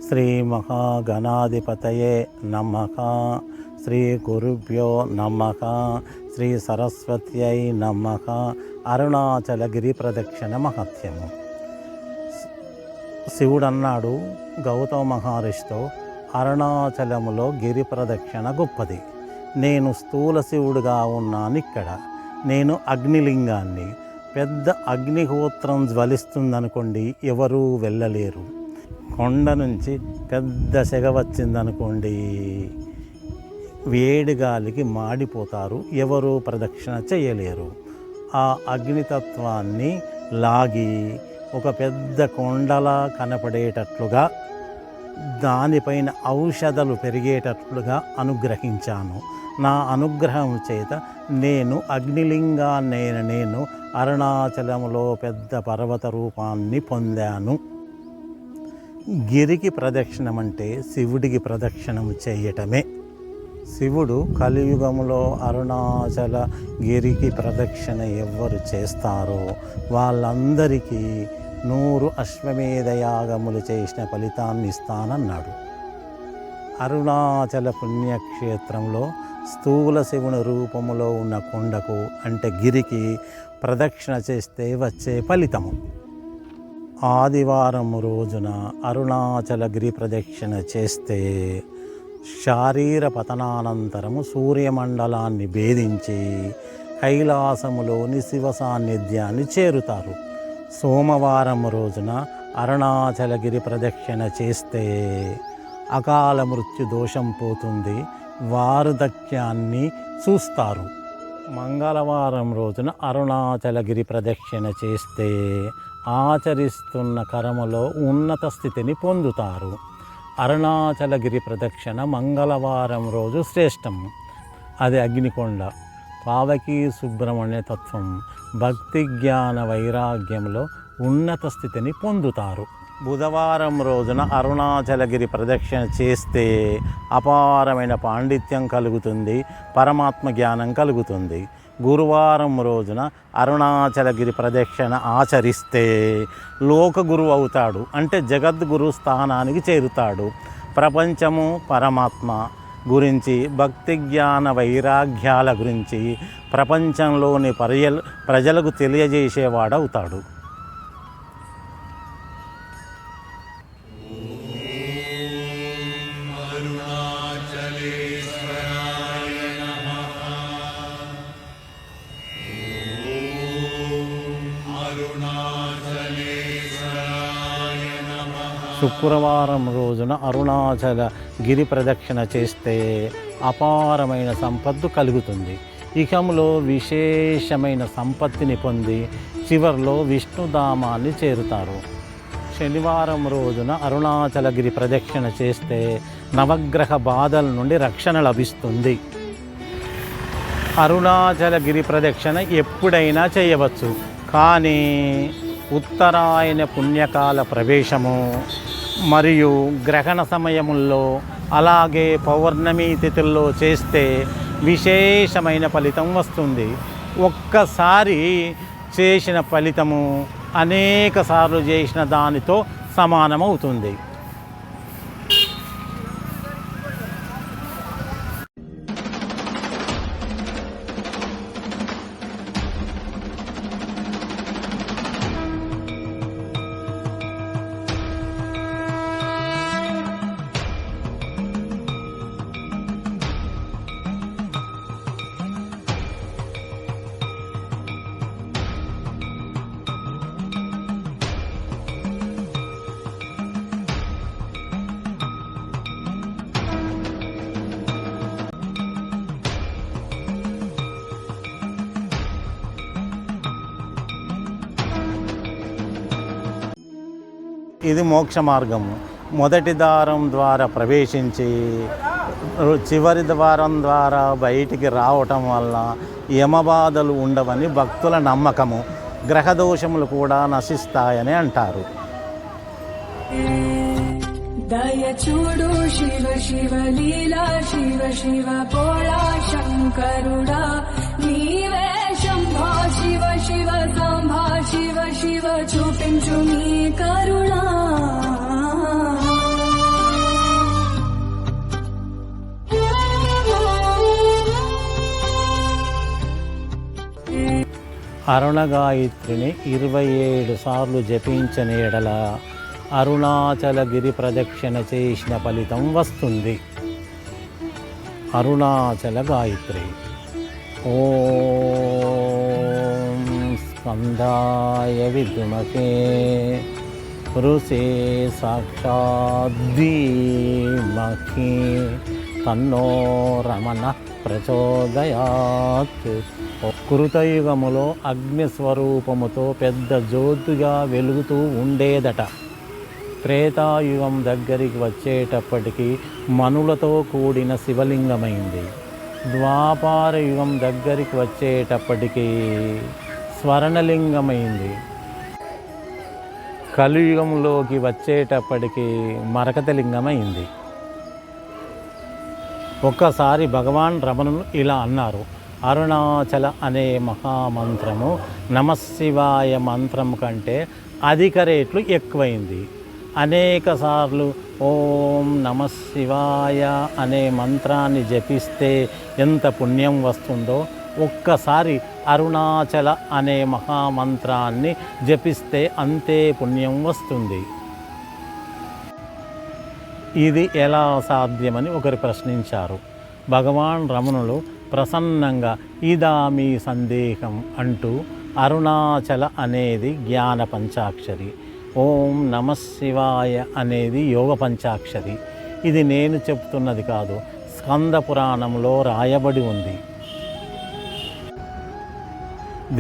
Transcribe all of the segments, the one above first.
శ్రీ మహాగణాధిపతయే నమః. శ్రీ గురుభ్యో నమః. శ్రీ సరస్వత్యై నమః. అరుణాచలగిరి ప్రదక్షిణ మహత్యము. శివుడు అన్నాడు గౌతమ మహర్షితో, అరుణాచలములో గిరి ప్రదక్షిణ గొప్పది. నేను స్థూల శివుడుగా ఉన్నాను ఇక్కడ. నేను అగ్నిలింగాన్ని. పెద్ద అగ్నిహోత్రం జ్వలిస్తుందనుకోండి, ఎవరూ వెళ్ళలేరు. కొండ నుంచి పెద్ద సెగ వచ్చిందనుకోండి, వేడిగాలికి మాడిపోతారు, ఎవరూ ప్రదక్షిణ చేయలేరు. ఆ అగ్నితత్వాన్ని లాగి ఒక పెద్ద కొండలా కనపడేటట్లుగా, దానిపైన ఔషధాలు పెరిగేటట్లుగా అనుగ్రహించాను. నా అనుగ్రహం చేత నేను నేను అరుణాచలంలో పెద్ద పర్వత రూపాన్ని పొందాను. గిరికి ప్రదక్షిణం అంటే శివుడికి ప్రదక్షిణం చేయటమే. శివుడు కలియుగంలో అరుణాచల గిరికి ప్రదక్షిణ ఎవ్వరు చేస్తారో వాళ్ళందరికీ 100 అశ్వమేధ యాగములు చేసిన ఫలితాన్ని ఇస్తానన్నాడు. అరుణాచల పుణ్యక్షేత్రంలో స్థూల శివుని రూపములో ఉన్న కొండకు అంటే గిరికి ప్రదక్షిణ చేస్తే వచ్చే ఫలితము. ఆదివారం రోజున అరుణాచల గిరి ప్రదక్షిణ చేస్తే శారీర పతనానంతరము సూర్యమండలాన్ని భేదించి కైలాసములోని శివ సాన్నిధ్యాన్ని చేరుతారు. సోమవారం రోజున అరుణాచలగిరి ప్రదక్షిణ చేస్తే అకాల మృత్యు దోషం పోతుంది, వార్ధక్యాన్ని చూస్తారు. మంగళవారం రోజున అరుణాచలగిరి ప్రదక్షిణ చేస్తే ఆచరిస్తున్న కర్మలో ఉన్నత స్థితిని పొందుతారు. అరుణాచలగిరి ప్రదక్షిణ మంగళవారం రోజు శ్రేష్టం. అది అగ్నికొండ, పావకీ సుబ్రహ్మణ్య తత్వం, భక్తి జ్ఞాన వైరాగ్యంలో ఉన్నత స్థితిని పొందుతారు. బుధవారం రోజున అరుణాచలగిరి ప్రదక్షిణ చేస్తే అపారమైన పాండిత్యం కలుగుతుంది, పరమాత్మ జ్ఞానం కలుగుతుంది. గురువారం రోజున అరుణాచలగిరి ప్రదక్షిణ ఆచరిస్తే లోకగురు అవుతాడు, అంటే జగద్గురు స్థానానికి చేరుతాడు. ప్రపంచము పరమాత్మ గురించి, భక్తి జ్ఞాన వైరాగ్యాల గురించి ప్రపంచంలోని ప్రజలకు తెలియజేసేవాడవుతాడు. శుక్రవారం రోజున అరుణాచల గిరి ప్రదక్షిణ చేస్తే అపారమైన సంపత్తు కలుగుతుంది. ఇకంలో విశేషమైన సంపత్తిని పొంది చివరిలో విష్ణుధామాన్ని చేరుతారు. శనివారం రోజున అరుణాచలగిరి ప్రదక్షిణ చేస్తే నవగ్రహ బాధల నుండి రక్షణ లభిస్తుంది. అరుణాచలగిరి ప్రదక్షిణ ఎప్పుడైనా చేయవచ్చు, కానీ ఉత్తరాయణ పుణ్యకాల ప్రవేశము మరియు గ్రహణ సమయముల్లో అలాగే పౌర్ణమి తిథుల్లో చేస్తే విశేషమైన ఫలితం వస్తుంది. ఒక్కసారి చేసిన ఫలితము అనేక సార్లు చేసిన దానితో సమానమవుతుంది. ఇది మోక్ష మార్గము. మొదటి ద్వారం ద్వారా ప్రవేశించి చివరి ద్వారం ద్వారా బయటికి రావటం వల్ల యమబాధలు ఉండవని భక్తుల నమ్మకము. గ్రహదోషములు కూడా నశిస్తాయని అంటారు. దయచూడు శివ శివ లీలా శివ శివ భోళా శంకరుడా. నీవే శంభో శివ శివ సాంబా శివ శివ చూపించు నీ కరుణ అరుణగాయత్రిని 27 సార్లు జపించిన ఎడల అరుణాచల గిరి ప్రదక్షిణ చేసిన ఫలితం వస్తుంది. అరుణాచల గాయత్రి. ఓం స్కందాయ విద్మహే ఋషే సాక్షాద్ ధీమహి తన్నో రమణ ప్రచోదయాత్. కృతయుగములో అగ్నిస్వరూపముతో పెద్ద జ్యోతిగా వెలుగుతూ ఉండేదట. త్రేతాయుగం దగ్గరికి వచ్చేటప్పటికి మనులతో కూడిన శివలింగమైంది. ద్వాపార యుగం దగ్గరికి వచ్చేటప్పటికి స్వర్ణలింగమైంది. కలియుగంలోకి వచ్చేటప్పటికి మరకతలింగమైంది. ఒక్కసారి భగవాన్ రమణులు ఇలా అన్నారు, అరుణాచల అనే మహామంత్రము నమశివాయ మంత్రం కంటే అధిక రేట్లు ఎక్కువైంది. అనేక సార్లు ఓం నమశివాయ అనే మంత్రాన్ని జపిస్తే ఎంత పుణ్యం వస్తుందో ఒక్కసారి అరుణాచల అనే మహామంత్రాన్ని జపిస్తే అంతే పుణ్యం వస్తుంది. ఇది ఎలా సాధ్యమని ఒకరు ప్రశ్నించారు. భగవాన్ రమణులు ప్రసన్నంగా ఇదా మీ సందేహం అంటూ అరుణాచల అనేది జ్ఞాన పంచాక్షరి, ఓం నమశివాయ అనేది యోగ పంచాక్షరి. ఇది నేను చెప్తున్నది కాదు, స్కంద పురాణంలో రాయబడి ఉంది.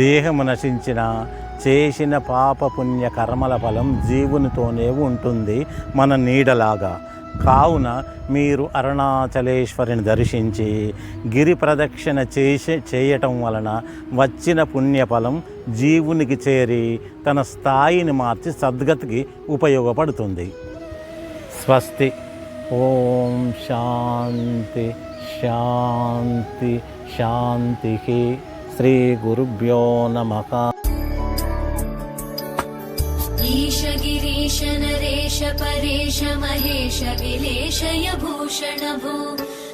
దేహము నశించిన చేసిన పాపపుణ్య కర్మల ఫలం జీవునితోనే ఉంటుంది, మన నీడలాగా. కావున మీరు అరుణాచలేశ్వరిని దర్శించి గిరి ప్రదక్షిణ చేయటం వలన వచ్చిన పుణ్యఫలం జీవునికి చేరి తన స్థాయిని మార్చి సద్గతికి ఉపయోగపడుతుంది. స్వస్తి. ఓం శాంతి శాంతి శాంతి. శ్రీ గురుభ్యో నమః. ఈశ గిరీశ నరేశ పరేశ మహేశ విలేశయ భూషణ భో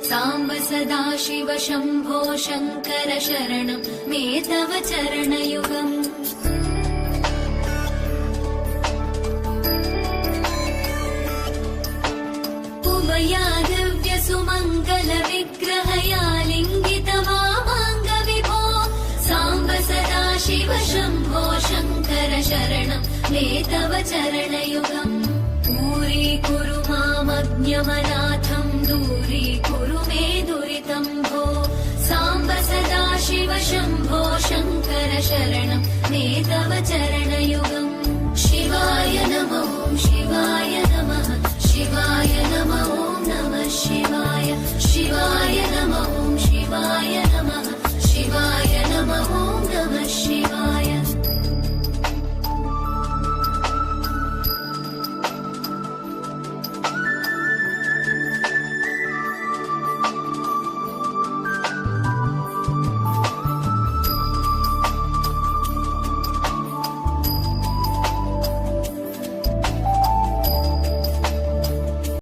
సాంబ సదాశివ శంభో శంకర శరణం మే తవ చరణయుగం. ఉమయా దివ్య సుమంగళ విగ్రహయా లింగిత వామాంగ విభో సాంబ సదాశివ శంభో శంకర శరణం మే తవ చరణయుగం. పూరీకురు మామజ్ఞమనాథం దూరీకురు మే దురితం భో సాంబ సదాశివ శంభో శంకర శరణం మే తవ చరణయుగం. శివాయ నమః శివాయ నమః శివాయ నమః